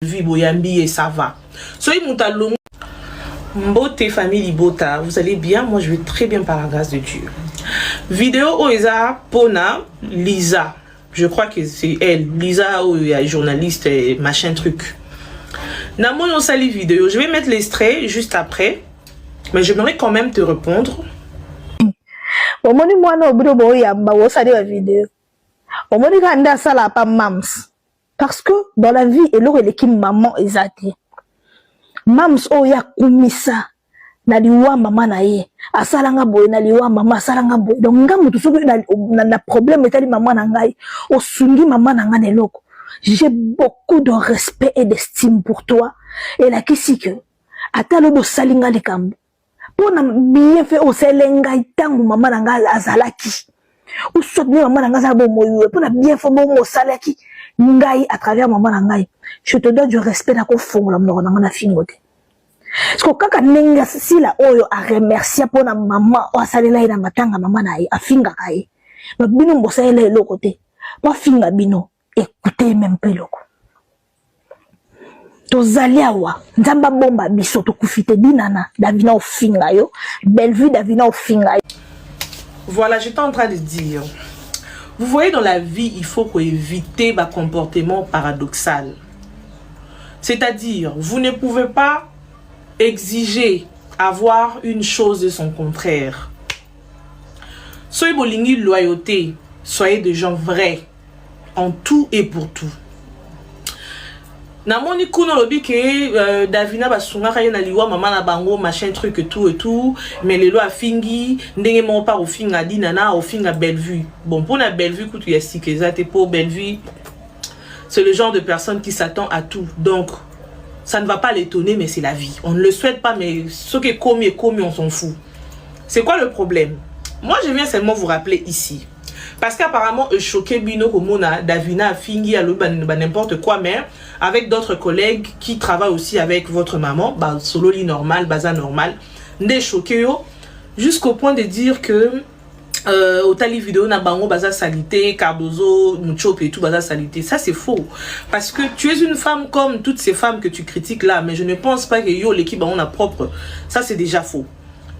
vie boyambi et ça va. Soyez moutalong. Mbote famille Libota, vous allez bien? Moi je vais très bien par la grâce de Dieu. Vidéo Oeza Pona Lisa. Je crois que c'est elle. Lisa, journaliste et machin truc. Namon on sali vidéo. Je vais mettre l'extrait juste après. Mais j'aimerais quand même te répondre. Omoni mwana obudo boyamba wo sali la vidéo. Omoni kanda sala pa mams. Parce que dans la vie et l'autre l'équipe maman ezati. Mams oya kumisa na liwa mama na ye. Asalanga boy na liwa mama asalanga boy. Donc ngamu tout soki na problème etali maman na ngai. Osungi maman na ngai neloko. J'ai beaucoup de respect et d'estime pour toi. Et la kisi que atalo bo salinga likambo. Pona bien fait au selenga itangu maman na ngai azalaki. Ou soit bien maman na ngai azala bo moyo. Pona bien fait bo salaki. Ngai à travers maman na ngai. Je te donne du respect na ko fongola mnoko na ngana fingote. Parce que kaka nenga si la oyo a remercier pour na maman o salela ina matanga maman na ye afinga kai. Ba bino mbosela le côté. Ba finga bino écoutez même peu loko. Tozali awa nzamba bomba biso to kufite dinana davina o finga yo belle vue davina o finga yo. Voilà, j'étais en train de dire. Vous voyez, dans la vie, il faut éviter un comportement paradoxal. C'est-à-dire, vous ne pouvez pas exiger avoir une chose de son contraire. Soyez bolingi loyauté, soyez des gens vrais, en tout et pour tout. Namoni kuno lobi que Davina basunga kaya na liwa mama na bango machin truc et tout mais les lois fingi ndenge mon pas au finga dinana au finga belle vue. Bon pour la belle vue kutu ya sikeza te pour belle vue. C'est le genre de personne qui s'attend à tout. Donc ça ne va pas l'étonner mais c'est la vie. On ne le souhaite pas mais ce qui est commis on s'en fout. C'est quoi le problème? Moi je viens seulement vous rappeler ici. Parce qu'apparemment, choqué Bino Komona, Davina, Fingi, n'importe quoi, mais avec d'autres collègues qui travaillent aussi avec votre maman, bah, solo li normal, baza normal, ne choqué jusqu'au point de dire que au tali vidéo na bango baza salité, Cardozo, Mouchop et tout baza salité. Ça c'est faux. Parce que tu es une femme comme toutes ces femmes que tu critiques là, mais je ne pense pas que yo l'équipe on a propre. Ça c'est déjà faux.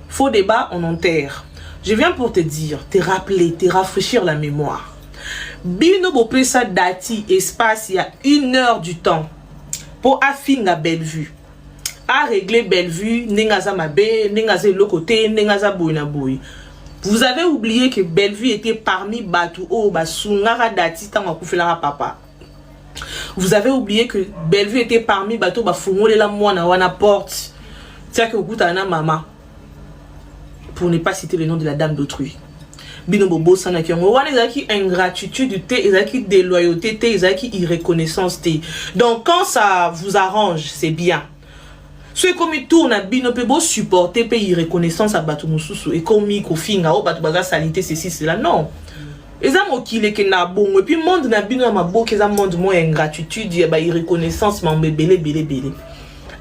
Faux débat, on enterre. Je viens pour te dire, te rappeler, te rafraîchir la mémoire. Bino Bopesa dati espace il y a 1 heure du temps pour affiner belle vue. À régler belle vue, nengaza mabe, nengaza le côté, nengaza boina boy. Vous avez oublié que belle vue était parmi Batu o basungara dati tanga kufela papa. Vous avez oublié que belle vue était parmi Batu bafungole la moana wana porte. Tiens que goutana mama. Pour ne pas citer le nom de la dame d'autrui. Binobobo sanaki on wana ezaki ingratitude te, ezaki déloyauté te, ezaki irreconnaissance te. Donc quand ça vous arrange, c'est bien. Ceux comme ils tournent à binopebo supporter pe irreconnaissance à batu mususu et comme ko finga o batu baza salité ceci cela non. Eza mokile ke na bongo et puis monde na bino ma boke eza monde mo ingratitude ba irreconnaissance ma belé.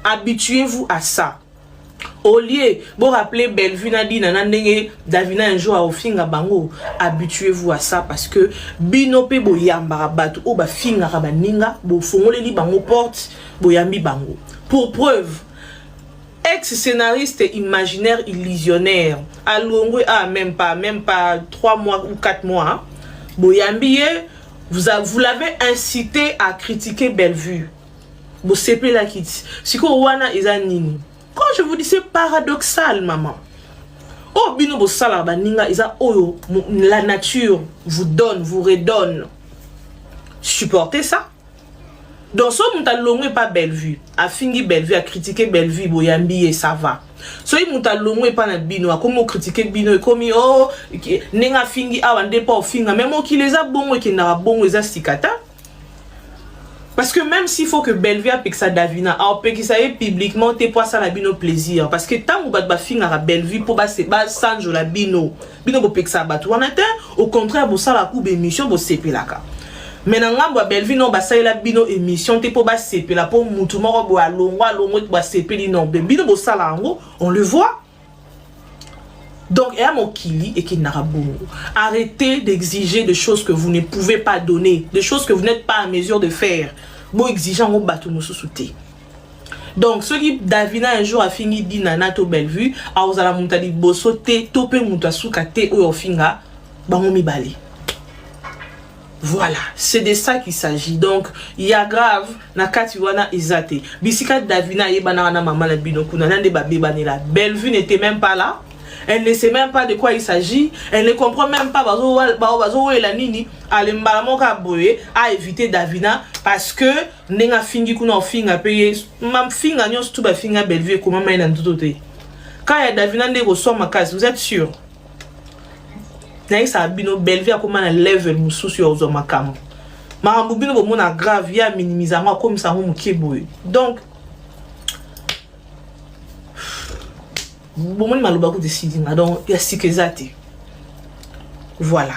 Habituez-vous à ça. Au lieu, bon rappeler Bellevue Nadi nanandenge Davina un jour au finga bango, habituez-vous à ça parce que binope boyamba batu o ba finga rabaninga bo fongole li bango porte boyambi bango. Pour preuve, ex-scénariste imaginaire illusionnaire, à Longwe même pas 3 mois ou 4 mois, hein, boyambi vous l'avez incité à critiquer Bellevue. Bo sepe la kit. Siko wana izanini. Quand je vous dis c'est paradoxal, maman. Oh, bino bo sala baninga isa oyo la nature vous donne, vous redonne. Supportez ça. Donc so mutalongwe pas belle vue, a fingi belle vue, a critiquer belle vue boyambi et ça va. So mutalongwe pas na bino, a comme critiquer bino et comme oh nenga fingi awande pas finga même qui les a bon et qui n'a bon les a sikata. Parce que même s'il faut que Bellevue a ça Davina, alors que ça est publiquement, t'es pas ça la bino plaisir. Parce que tant que vous fin à Bellevue pour bas sanjo la bino bo ça batu on atteint au contraire vous ça la coupe émission vous sepe la ka. Maintenant ngamba Bellevue non ba ça la bino émission t'es pour bas sepe la pour mutu moko bo alongo ba sepe li non bino bo ça la ngo on le voit. Donc, il y a mon kili et qui n'a pas bon. Arrêtez d'exiger des choses que vous ne pouvez pas donner, des choses que vous n'êtes pas en mesure de faire. bon exigeant au bateau nous sous-souté. Donc, ce qui Davina un jour a fini dinana to Bellevue, a osala montali bosso te topé montasuka te ou finga, bango mi bali. Voilà, c'est de ça qu'il s'agit. Donc, il y a grave, na katiwana izate. Bisika Davina yebana na maman la bino kuna nande babé banela. Bellevue n'était même pas là. Elle ne sait même pas de quoi il s'agit. Elle ne comprend même pas bazo la nini. Elle a évité Davina parce que nenga fingi kuna finga paye. Mam finga nyos tout ba finga Bellevue comment maina ndotote. Quand il y a Davina ne reçoit ma case, vous êtes sûr? Ça bino Bellevue a comment level musu sur ozomakam. Marambu bino bo mona grave ya minimisama comme ça mu keboy. Donc bon malobaku décide donc il y a sikezate. Voilà.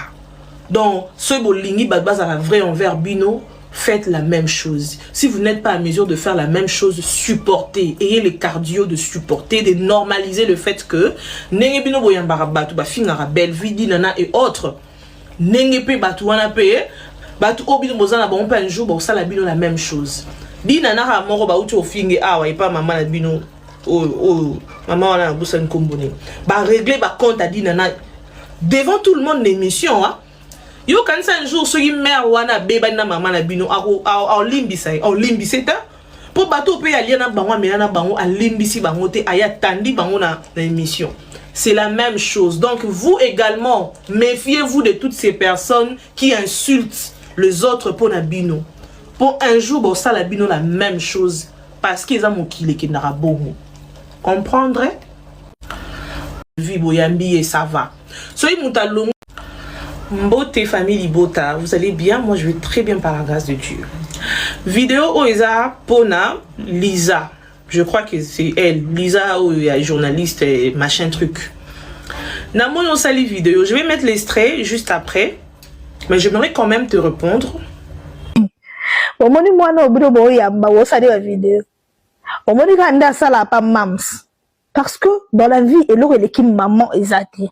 Donc ce bolingi babas à la vraie envers bino, faites la même chose. Si vous n'êtes pas à mesure de faire la même chose, supportez, ayez le cardio de supporter, de normaliser le fait que nenge bino boyambara batu ba fingara Bellevue dinana et autres nenge pe batu wana pe batu obino bozana bon pas un jour bon ça la bino la même chose. Dinana ha moro ba uti ofinge awa et pas maman la bino maman wana busa nkombone ba régler ba compte à dinana devant tout le monde l'émission hein. Yo quand ça un jour ce qui mère wana beba na maman na bino a limbisa ta pour bateau pe aller na bango melana bango a limbisi bango te aya tandi bango na émission. C'est la même chose. Donc vous également méfiez-vous de toutes ces personnes qui insultent les autres pour na bino. Pour un jour bon ça la bino la même chose parce qu'ils ont mokile qui n'ara bongo. Comprendre? Vie boyambi et ça va. Soy mutalongo Mbote famille Libota, vous allez bien? Moi je vais très bien par la grâce de Dieu. Vidéo Oeza Pona Lisa, je crois que c'est elle, Lisa ou journaliste machin truc. Namon on sali vidéo, je vais mettre l'extrait juste après, mais j'aimerais quand même te répondre. Omoni mwana obudo boyamba wo sali la vidéo. Omoni kanda sala pa mams. Parce que dans la vie et l'heure l'équipe maman ezati.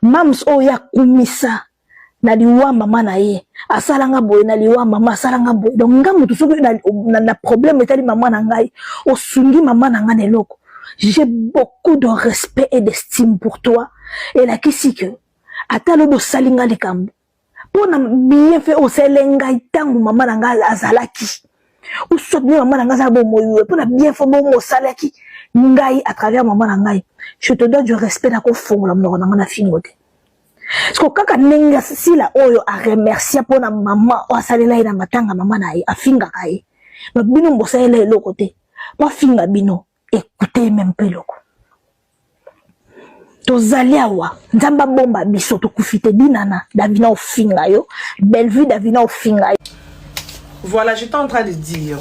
Mams oya kumisa na liwa mama na ye asalanga boy na liwa mama asalanga boy donc ngamu tout soki na problème etali mama na ngai osungi mama na ngai eloko. J'ai beaucoup de respect et d'estime pour toi et la kisi que atalo bo salinga likambo pona bien fait o selenga itangu mama na ngai azalaki ou soit bien mama na ngai azabo moyo pona bien fait bo mo salaki ngai à travers maman na ngai. Je te donne du respect na ko fongola mnona na fingote. Parce que kaka nenga si la oyo a remercier pour na maman o salela ina matanga maman na ye afinga kai. Ba bino mbosela le côté. Pas finga bino écoutez même peu loko. Tozali awa nzamba bomba biso to kufite dinana Davina o finga yo Bellevue Davina o finga yo. Voilà, j'étais en train de dire.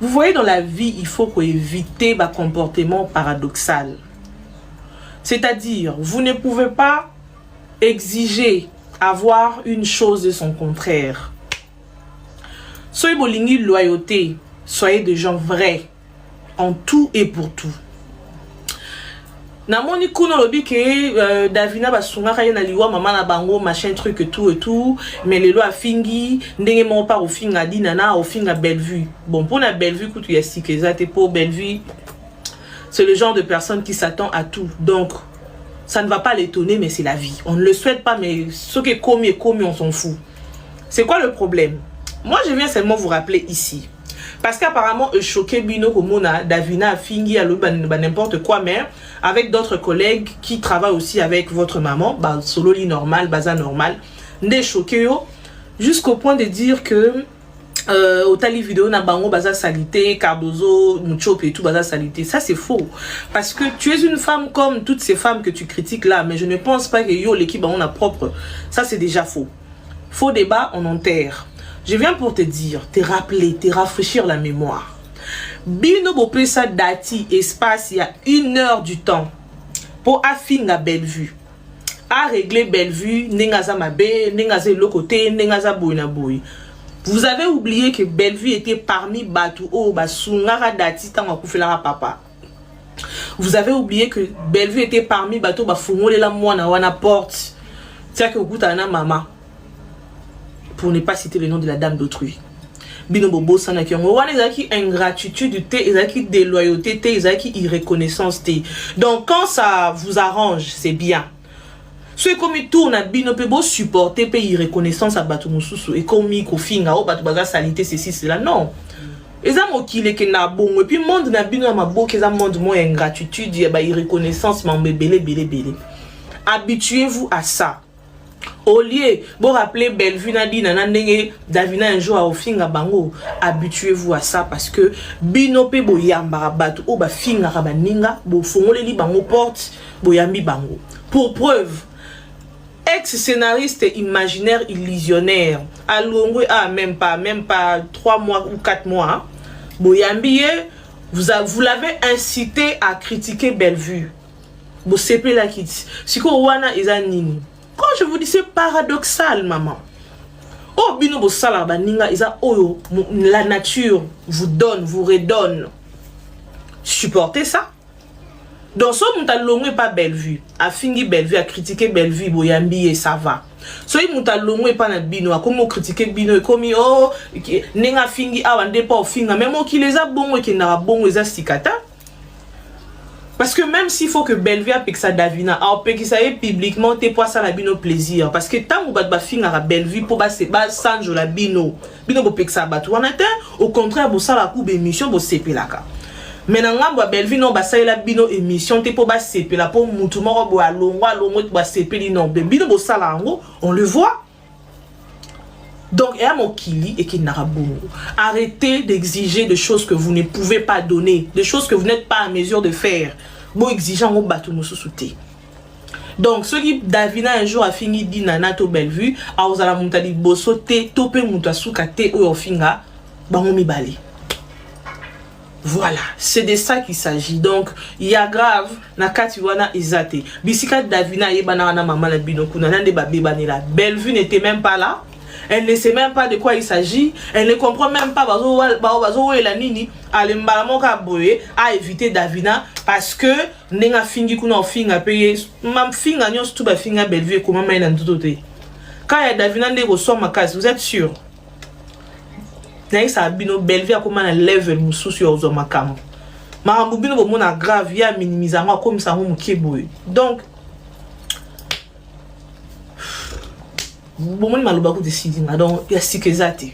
Vous voyez, dans la vie, il faut éviter un comportement paradoxal. C'est-à-dire, vous ne pouvez pas exiger avoir une chose de son contraire. Soyez bolingi loyauté, soyez des gens vrais, en tout et pour tout. Namoni kuno lobi que Davina basunga kaya na liwa mama na bango machin truc et tout mais les lois fingi ndenge mon pas au finga dinana au finga Bellevue. Bon pour la Bellevue kutu ya sikezate pour Bellevue c'est le genre de personne qui s'attend à tout. Donc ça ne va pas l'étonner mais c'est la vie. On ne le souhaite pas mais ce qui est commis on s'en fout. C'est quoi le problème? Moi je viens seulement vous rappeler ici. Parce qu'apparemment, choqué Bino Komona, Davina, Fingi, n'importe quoi, mais avec d'autres collègues qui travaillent aussi avec votre maman, bah, solo li normal, baza normal, n'est choqué jusqu'au point de dire que au tali vidéo na bango baza salité, Cardozo, Mouchop et tout baza salité. Ça c'est faux. Parce que tu es une femme comme toutes ces femmes que tu critiques là, mais je ne pense pas que yo l'équipe on a propre. Ça c'est déjà faux. Faux débat, on enterre. Je viens pour te dire, te rappeler, te rafraîchir la mémoire. Bino Bopesa dati espace il y a 1 heure du temps pour affinga Bellevue. À régler Bellevue, nengaza mabe, nengaza le côté, nengaza boina boy. Vous avez oublié que Bellevue était parmi Batou O Basungara dati tanga kufela papa. Vous avez oublié que Bellevue était parmi Batou Bafungole la moana wana porte. Tiens que vous na maman. Pour ne pas citer le nom de la dame d'autrui. bino bobo sana ki yango wana ezaki ingratitude te ezaki déloyauté te ezaki irreconnaissance te. Donc quand ça vous arrange c'est bien. Ce comme tourne à bino pe bo supporter pe irreconnaissance à bato mususu et comme ko finga o bato baza salité ceci cela non. Eza mokile ke na bongo et puis monde na bino ma boke eza monde mo ingratitude ya ba irreconnaissance ma belé. Habituez-vous à ça. Au lieu bon rappeler Bellevue na di nana ndenge Davina un jour a ofinga bango, habituez-vous à ça parce que bino pe bo yamba bato o ba finga ba ninga bo fongoleli bango porte bo yambi bango. Pour preuve ex-scénariste imaginaire illusionnaire à Longwe même pas 3 mois ou 4 mois hein? Boyambiye vous l'avez incité à critiquer Bellevue. Bo sepe la kit siko wana izanini. Quand je vous dis c'est paradoxal maman. Oh bino bo sala baninga isa oyo la nature vous donne vous redonne. Supportez ça. Donc, si vous n'avez pas Bellevue, à fingi Bellevue, à critiquer Bellevue, boyambi et ça va. Si vous n'avez pas notre bino, à comment critiquer bino, comme oh, n'enga fingi, ah, on pas finga, même qui les a bon et qui n'a bon, les a stikata. Parce que même s'il faut que Bellevue a ça Davina, alors que ça est publiquement, t'es pas ça la bino plaisir. Parce que tant que vous finga à Bellevue, pour bas sanjo la bino, bino bo pek ça batou. On était au contraire, vous ça la coupe émission, vous sepe la ka. Maintenant, Bellevue non ba la bino émission te po ba sepe la po mutu moko bo alongo ba sepe li non bino bo sala ngo on le voit. Donc et à mon kili et qui n'a bon. Arrêtez d'exiger des choses que vous ne pouvez pas donner, des choses que vous n'êtes pas en mesure de faire. Bon exigeant au bateau mususuté. Donc ce qui Davina un jour a fini di nana to Bellevue a osala montali boso te topé muta suka te o finga ba mi bali. Voilà, c'est de ça qu'il s'agit. Donc, il y a grave, nakati wana izate. Bisika Davina yebana na maman la binoku nande babe banela. Bellevue n'était même pas là. Elle ne sait même pas de quoi il s'agit. Elle ne comprend même pas bazo la nini. Ale mbalamo ka boye a éviter Davina parce que nenga fingi kuna finga paye mam finga nyos tout ba finga Bellevue comment main na ndotote. Quand il y a Davina ndeko so makasi, vous êtes sûr? Ça bino Bellevue a comment level mususu yo zo makam. Ma bino bo mona grave ya minimiser moi comme ça mu keboy. Donc bon moni maloba ko décider donc ya sikezate.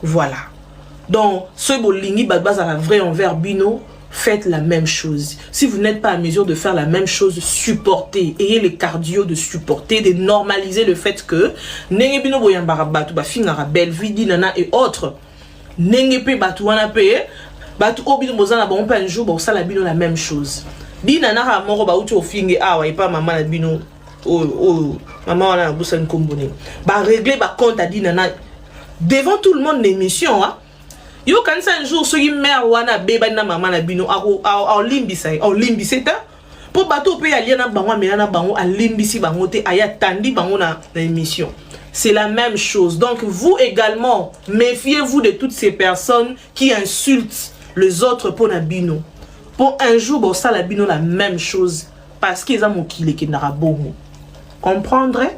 Voilà. Donc ce bolingi baza la vrai envers bino, faites la même chose. Si vous n'êtes pas à mesure de faire la même chose, supportez. Ayez le cardio de supporter, de normaliser le fait que nenge bino boyambara batu ba fingara Bellevue di nana et autres. Nenge pe batu wana pe batu obino bozana ba on peut un jour bon ça la bino la même chose. Di nana ha moko ba uti ofinge awa et pas maman la bino maman wana busan kombone. Ba régler ba compte à di nana devant tout le monde l'émission hein. Yo quand ça un jour ce qui mère wana beba na maman na bino a limbisa ta pour bateau pe ya liana bango melana bango a limbisi bango te aya tandi bango na émission. C'est la même chose. Donc vous également méfiez-vous de toutes ces personnes qui insultent les autres pour na bino. Pour un jour bon ça la bino la même chose parce qu'ils ont mon kile qui n'ara bon. Comprendrez?